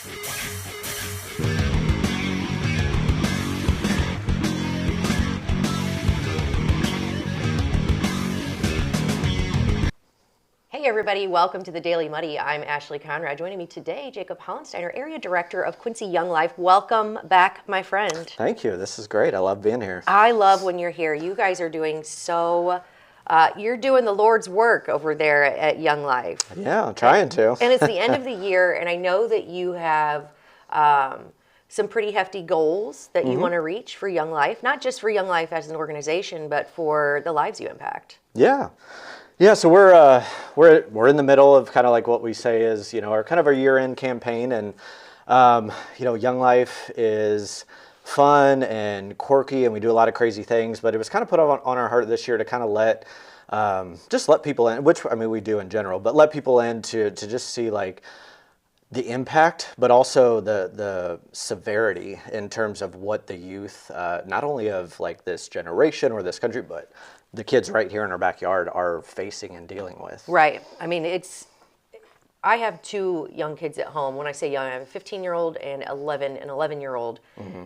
Hey everybody, welcome to the Daily Muddy. I'm Ashley Conrad. Joining me today, Jacob Hollensteiner, Area Director of Quincy Young Life. Welcome back, my friend. Thank you. This is great. I love being here. I love when you're here. You guys are doing you're doing the Lord's work over there at Young Life. Yeah, I'm trying to. And it's the end of the year, and I know that you have some pretty hefty goals that you want to reach for Young Life, not just for Young Life as an organization, but for the lives you impact. Yeah. Yeah, so we're in the middle of kind of like what we say is, our kind of our year-end campaign, and Young Life is fun and quirky, and we do a lot of crazy things, but it was kind of put on our heart this year to kind of let people in, which I mean we do in general, but let people in to just see like the impact, but also the severity in terms of what the youth, not only of like this generation or this country, but the kids right here in our backyard are facing and dealing with. Right. I mean, I have two young kids at home. When I say young, I have a 15-year-old and an 11-year-old.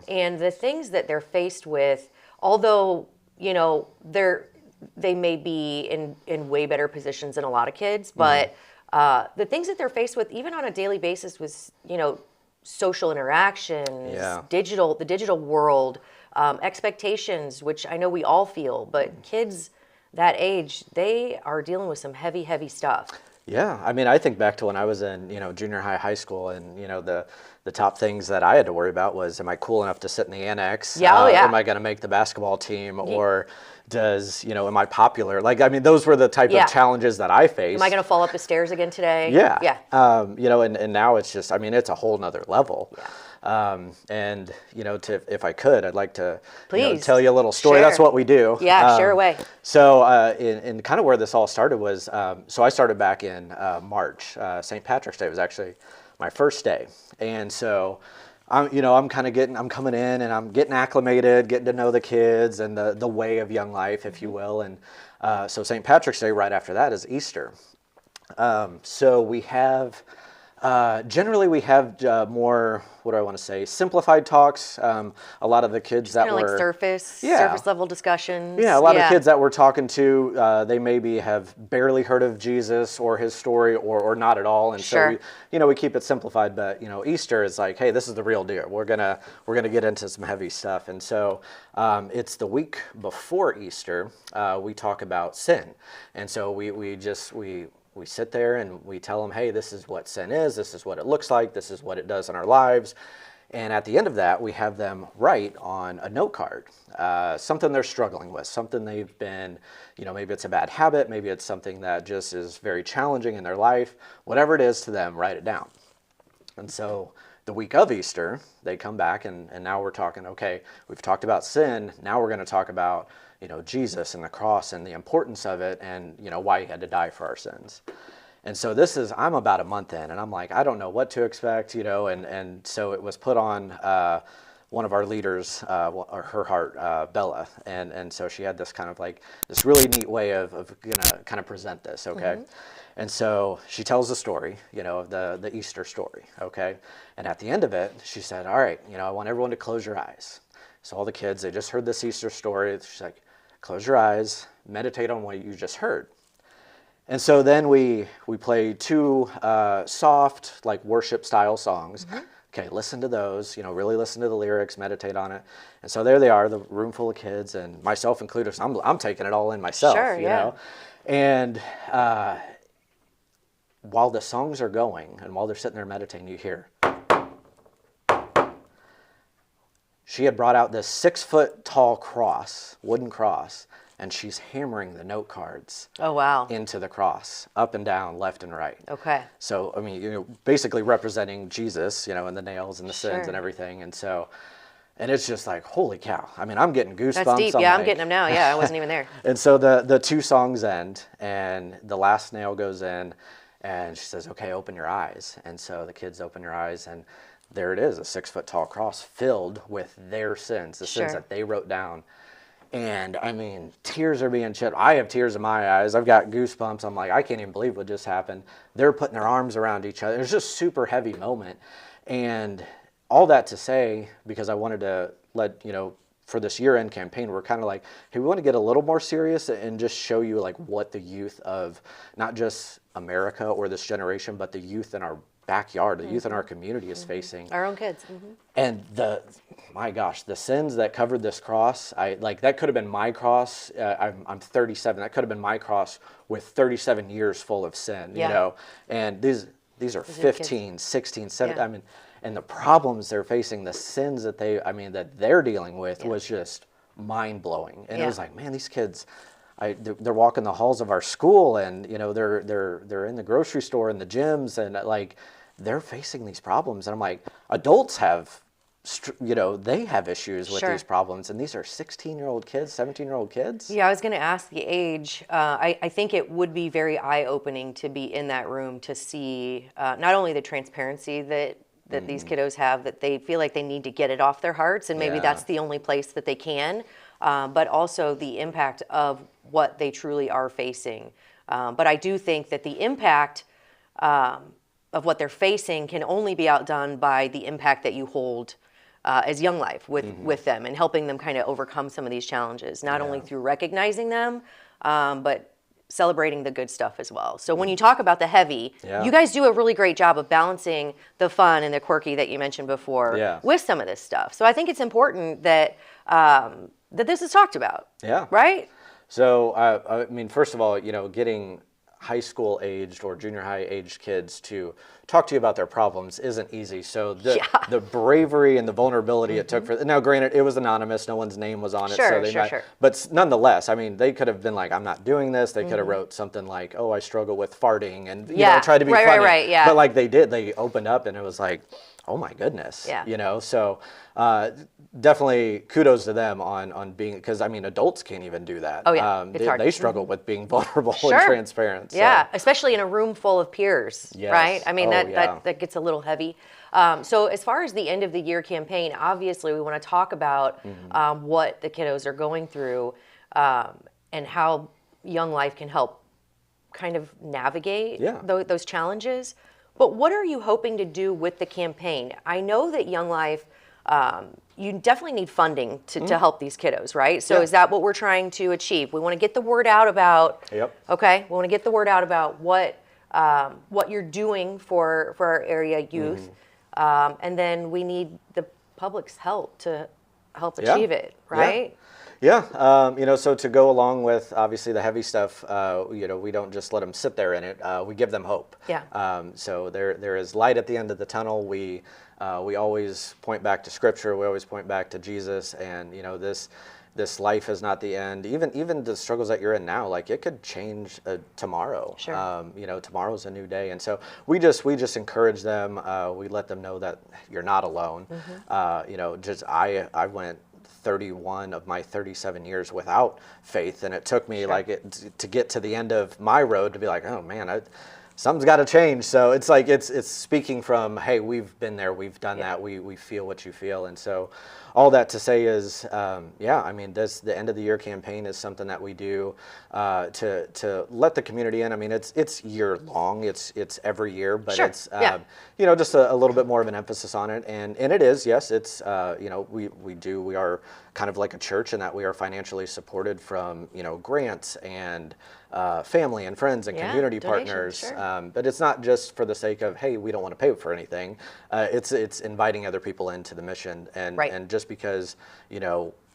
And the things that they're faced with, although, they may be in way better positions than a lot of kids, but the things that they're faced with, even on a daily basis, with, social interactions, the digital world, expectations, which I know we all feel, but kids that age, they are dealing with some heavy, heavy stuff. Yeah, I mean, I think back to when I was in, junior high, high school, and the top things that I had to worry about was, am I cool enough to sit in the annex? Am I going to make the basketball team, or am I popular? Like, I mean, those were the type of challenges that I faced. Am I going to fall up the stairs again today? Yeah. And now it's just, I mean, it's a whole nother level. Yeah. If I could, I'd like to tell you a little story. Share. That's what we do. Yeah, share away. So, in kind of where this all started was, so I started back in March. St. Patrick's Day was actually my first day, and so I'm coming in and I'm getting acclimated, getting to know the kids and the way of Young Life, if you will. And so St. Patrick's Day right after that is Easter. So we have. Generally, we have more, what do I want to say, simplified talks. A lot of the kids that were... like surface level discussions. Yeah, a lot of kids that we're talking to, they maybe have barely heard of Jesus or his story or not at all. And so, we keep it simplified. But, Easter is like, hey, this is the real deal. We're gonna get into some heavy stuff. And so it's the week before Easter, we talk about sin. And so we sit there and we tell them, hey, this is what sin is, this is what it looks like, this is what it does in our lives. And at the end of that, we have them write on a note card, something they're struggling with, something they've been, maybe it's a bad habit, maybe it's something that just is very challenging in their life, whatever it is to them, write it down. And so the week of Easter, they come back and now we're talking, okay, we've talked about sin, now we're going to talk about Jesus and the cross and the importance of it and, why he had to die for our sins. And so I'm about a month in and I'm like, I don't know what to expect, and so it was put on one of our leaders, her heart, Bella. And so she had this kind of like, this really neat way of gonna kind of present this, okay? And so she tells the story, the Easter story, okay? And at the end of it, she said, all right, I want everyone to close your eyes. So all the kids, they just heard this Easter story. She's like, close your eyes, meditate on what you just heard. And so then we play two soft, like worship style songs. Okay, listen to those, really listen to the lyrics, meditate on it. And so there they are, the room full of kids, and myself included. So I'm taking it all in myself, you know. And while the songs are going and while they're sitting there meditating, you hear. She had brought out this 6-foot tall cross, wooden cross, and she's hammering the note cards. Oh, wow. Into the cross, up and down, left and right. Okay. So, I mean, basically representing Jesus, and the nails and the sins and everything. And so, and it's just like, holy cow. I mean, I'm getting goosebumps. That's deep. I'm getting them now. Yeah, I wasn't even there. And so the two songs end, and the last nail goes in, and she says, okay, open your eyes. And so the kids open their eyes, and there it is, a 6-foot tall cross filled with their sins, the sins that they wrote down. And I mean, tears are being shed. I have tears in my eyes. I've got goosebumps. I'm like, I can't even believe what just happened. They're putting their arms around each other. It's just a super heavy moment. And all that to say, because I wanted to let, for this year-end campaign, we're kind of like, hey, we want to get a little more serious and just show you like what the youth of not just America or this generation, but the youth in our backyard, the youth in our community is facing. Our own kids. And my gosh, the sins that covered this cross, that could have been my cross. I'm 37. That could have been my cross with 37 years full of sin, and these are 15, 16, 17. I mean, and the problems they're facing, the sins that they're dealing with was just mind blowing. And it was like, man, these kids, they're walking the halls of our school, and they're in the grocery store and the gyms, and like they're facing these problems. And I'm like, adults have, they have issues with these problems, and these are 16-year-old kids, 17-year-old kids. Yeah, I was going to ask the age. I think it would be very eye-opening to be in that room to see not only the transparency that these kiddos have, that they feel like they need to get it off their hearts, and maybe that's the only place that they can, but also the impact of what they truly are facing. But I do think that the impact of what they're facing can only be outdone by the impact that you hold as Young Life with them, and helping them kind of overcome some of these challenges, not only through recognizing them, but celebrating the good stuff as well. So when you talk about the heavy, you guys do a really great job of balancing the fun and the quirky that you mentioned before with some of this stuff. So I think it's important that that this is talked about. Yeah. Right? So, I mean, first of all, getting high school aged or junior high aged kids to talk to you about their problems isn't easy. So the bravery and the vulnerability it took for, now granted, it was anonymous, no one's name was on it. Sure. But nonetheless, I mean, they could have been like, I'm not doing this. They could have wrote something like, oh, I struggle with farting, and try to be funny. Right. But like they opened up, and it was like, oh my goodness. So definitely kudos to them on being, because I mean, adults can't even do that. Oh yeah, it's hard. They struggle with being vulnerable and transparent. Yeah, especially in a room full of peers, right? I mean, that gets a little heavy. So as far as the end of the year campaign, obviously we want to talk about what the kiddos are going through, and how Young Life can help kind of navigate those challenges. But what are you hoping to do with the campaign? I know that Young Life, you definitely need funding to help these kiddos, right? So is that what we're trying to achieve? We want to get the word out about, okay, we want to get the word out about what you're doing for our area youth. And then we need the public's help to help achieve it, right? So to go along with obviously the heavy stuff, we don't just let them sit there in it. We give them hope. So there is light at the end of the tunnel. We always point back to Scripture. We always point back to Jesus, and this life is not the end. Even the struggles that you're in now, like it could change tomorrow. Tomorrow's a new day, and so we just encourage them. We let them know that you're not alone. I went 31 of my 37 years without faith, and it took me to get to the end of my road to be like, oh man, something's got to change. So it's like it's speaking from, hey, we've been there, we've done that, we feel what you feel. And so all that to say is, I mean, the end of the year campaign is something that we do to let the community in. I mean, it's year long, it's every year, but it's just a little bit more of an emphasis on it. And it is, yes, it's we are kind of like a church in that we are financially supported from grants and family and friends and community partners. But it's not just for the sake of, hey, we don't want to pay for anything. It's inviting other people into the mission, and just because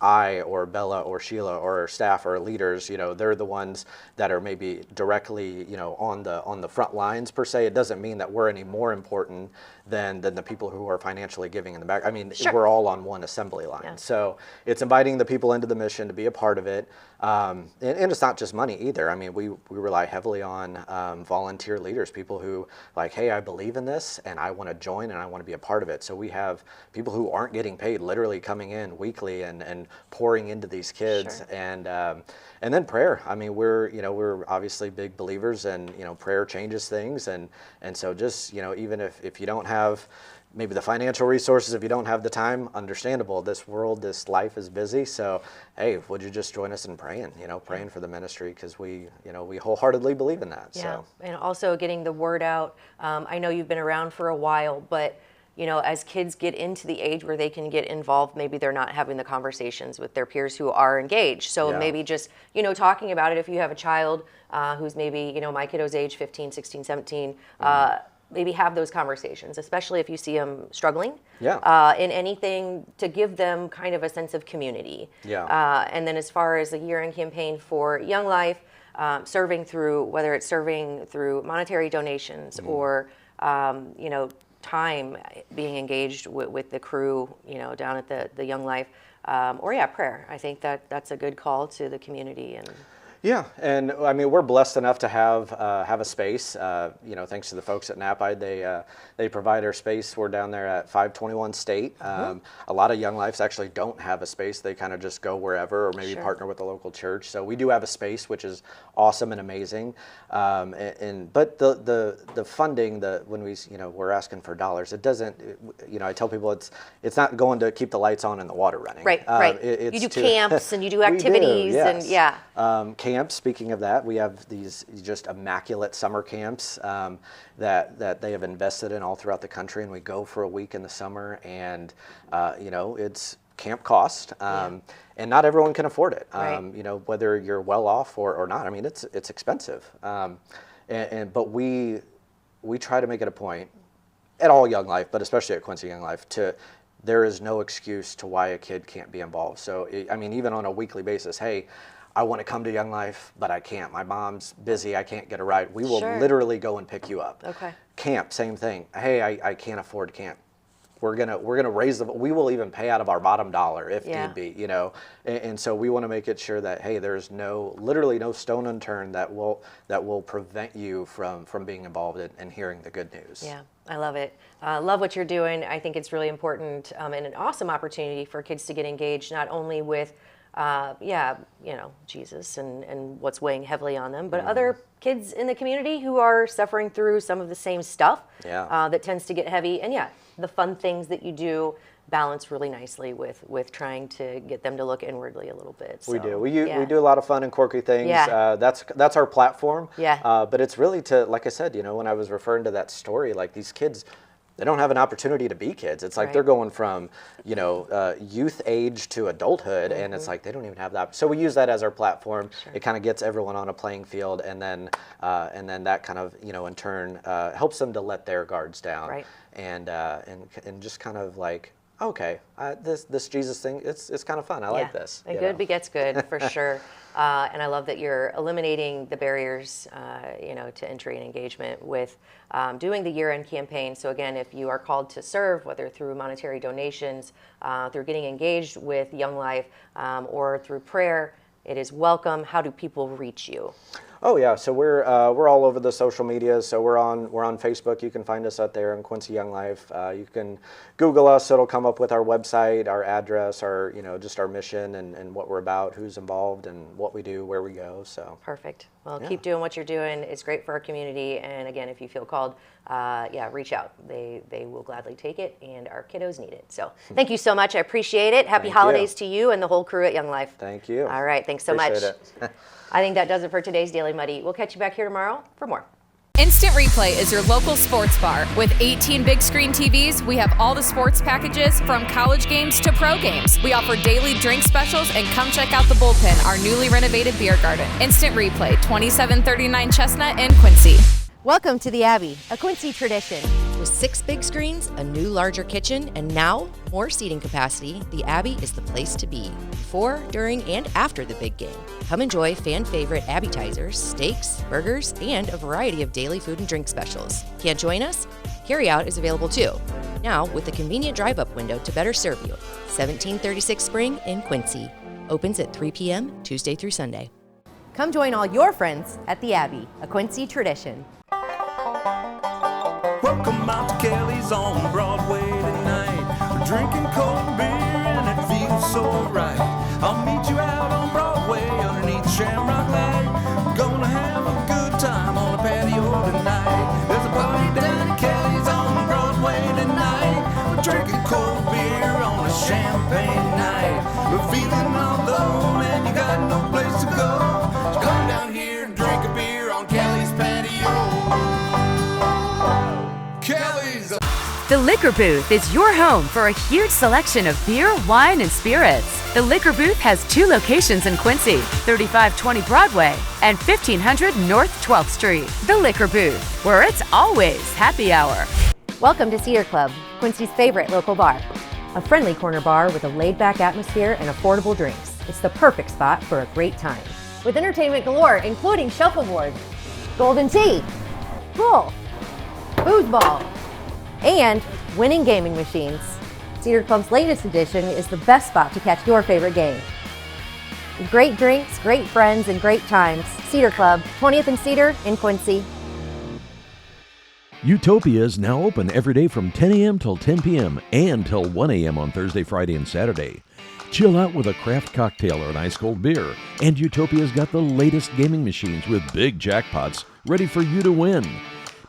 I or Bella or Sheila or our staff or leaders, they're the ones that are maybe directly, on the front lines per se. It doesn't mean that we're any more important than the people who are financially giving in the back. I mean, we're all on one assembly line. So it's inviting the people into the mission to be a part of it. And it's not just money either. I mean, we rely heavily on volunteer leaders, people who like, hey, I believe in this and I want to join and I want to be a part of it. So we have people who aren't getting paid literally coming in weekly and pouring into these kids. Sure. And then prayer. I mean, we're obviously big believers, and prayer changes things, and so just even if you don't have maybe the financial resources, if you don't have the time, understandable. This world, this life is busy. So, hey, would you just join us in praying? Praying for the ministry, because we wholeheartedly believe in that. Yeah, so. And also getting the word out. I know you've been around for a while, but as kids get into the age where they can get involved, maybe they're not having the conversations with their peers who are engaged. So maybe just, talking about it. If you have a child who's maybe, my kiddo's age, 15, 16, 17, maybe have those conversations, especially if you see them struggling in anything, to give them kind of a sense of community. And then as far as the year-end campaign for Young Life, serving through, whether it's serving through monetary donations or, time being engaged with the crew, down at the Young Life, or prayer. I think that's a good call to the community. Yeah, and I mean, we're blessed enough to have a space. Thanks to the folks at NAPI, they provide our space. We're down there at 521 State. A lot of Young Lives actually don't have a space. They kind of just go wherever, or maybe partner with a local church. So we do have a space, which is awesome and amazing. But the funding, when we're asking for dollars, it doesn't. I tell people it's not going to keep the lights on and the water running. Right. You do camps and you do activities, yes. and camps. Speaking of that, we have these just immaculate summer camps that they have invested in all throughout the country, and we go for a week in the summer, and it's camp cost, and not everyone can afford it. Whether you're well off or not. I mean, it's expensive, but we try to make it a point at all Young Life, but especially at Quincy Young Life, there is no excuse to why a kid can't be involved. So, even on a weekly basis, hey, I want to come to Young Life, but I can't. My mom's busy. I can't get a ride. We will literally go and pick you up. Okay. Camp, same thing. Hey, I can't afford camp. We're gonna raise we will even pay out of our bottom dollar if need be. And so we want to make it sure that, hey, there's literally no stone unturned that will prevent you from being involved and hearing the good news. Yeah, I love it. Love what you're doing. I think it's really important and an awesome opportunity for kids to get engaged, not only with Jesus and what's weighing heavily on them, but other kids in the community who are suffering through some of the same stuff that tends to get heavy. And the fun things that you do balance really nicely with trying to get them to look inwardly a little bit. So, we do. We do a lot of fun and quirky things. That's our platform. But it's really like I said, when I was referring to that story, like these kids, they don't have an opportunity to be kids. It's like they're going from, youth age to adulthood, and it's like they don't even have that. So we use that as our platform. It kind of gets everyone on a playing field, and then that kind of, in turn, helps them to let their guards down, and just kind of like, okay, this Jesus thing, it's kind of fun. I like this. Good begets good, for sure. And I love that you're eliminating the barriers, to entry and engagement with doing the year-end campaign. So again, if you are called to serve, whether through monetary donations, through getting engaged with Young Life, or through prayer, it is welcome. How do people reach you? Oh yeah, so we're all over the social media. So we're on Facebook. You can find us out there in Quincy Young Life. You can Google us. It'll come up with our website, our address, our just our mission and what we're about, who's involved, and what we do, where we go. So perfect. Well, keep doing what you're doing. It's great for our community. And again, if you feel called, reach out. They will gladly take it, and our kiddos need it. So thank you so much. I appreciate it. Happy holidays to you and the whole crew at Young Life. Thank you. All right. Thanks so much. I think that does it for today's Daily Muddy. We'll catch you back here tomorrow for more. Instant Replay is your local sports bar. With 18 big screen TVs, we have all the sports packages from college games to pro games. We offer daily drink specials, and come check out the Bullpen, our newly renovated beer garden. Instant Replay, 2739 Chestnut in Quincy. Welcome to the Abbey, a Quincy tradition. With 6 big screens, a new larger kitchen, and now more seating capacity, the Abbey is the place to be before, during, and after the big game. Come enjoy fan favorite appetizers, steaks, burgers, and a variety of daily food and drink specials. Can't join us? Carryout is available too. Now with a convenient drive-up window to better serve you. 1736 Spring in Quincy. Opens at 3 p.m. Tuesday through Sunday. Come join all your friends at the Abbey, a Quincy tradition. Welcome out to Kelly's on Broadway tonight. We're drinking cold beer and it feels so right. Liquor Booth is your home for a huge selection of beer, wine, and spirits. The Liquor Booth has 2 locations in Quincy, 3520 Broadway and 1500 North 12th Street. The Liquor Booth, where it's always happy hour. Welcome to Cedar Club, Quincy's favorite local bar. A friendly corner bar with a laid-back atmosphere and affordable drinks. It's the perfect spot for a great time. With entertainment galore, including shuffleboard, golden tee, pool, foosball, and winning gaming machines. Cedar Club's latest edition is the best spot to catch your favorite game. Great drinks, great friends, and great times. Cedar Club, 20th and Cedar in Quincy. Utopia is now open every day from 10 a.m. till 10 p.m. and till 1 a.m. on Thursday, Friday, and Saturday. Chill out with a craft cocktail or an ice-cold beer. And Utopia's got the latest gaming machines with big jackpots ready for you to win.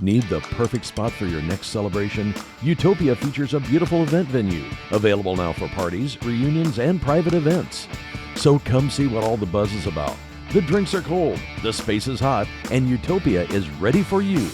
Need the perfect spot for your next celebration? Utopia features a beautiful event venue, available now for parties, reunions, and private events. So come see what all the buzz is about. The drinks are cold, the space is hot, and Utopia is ready for you.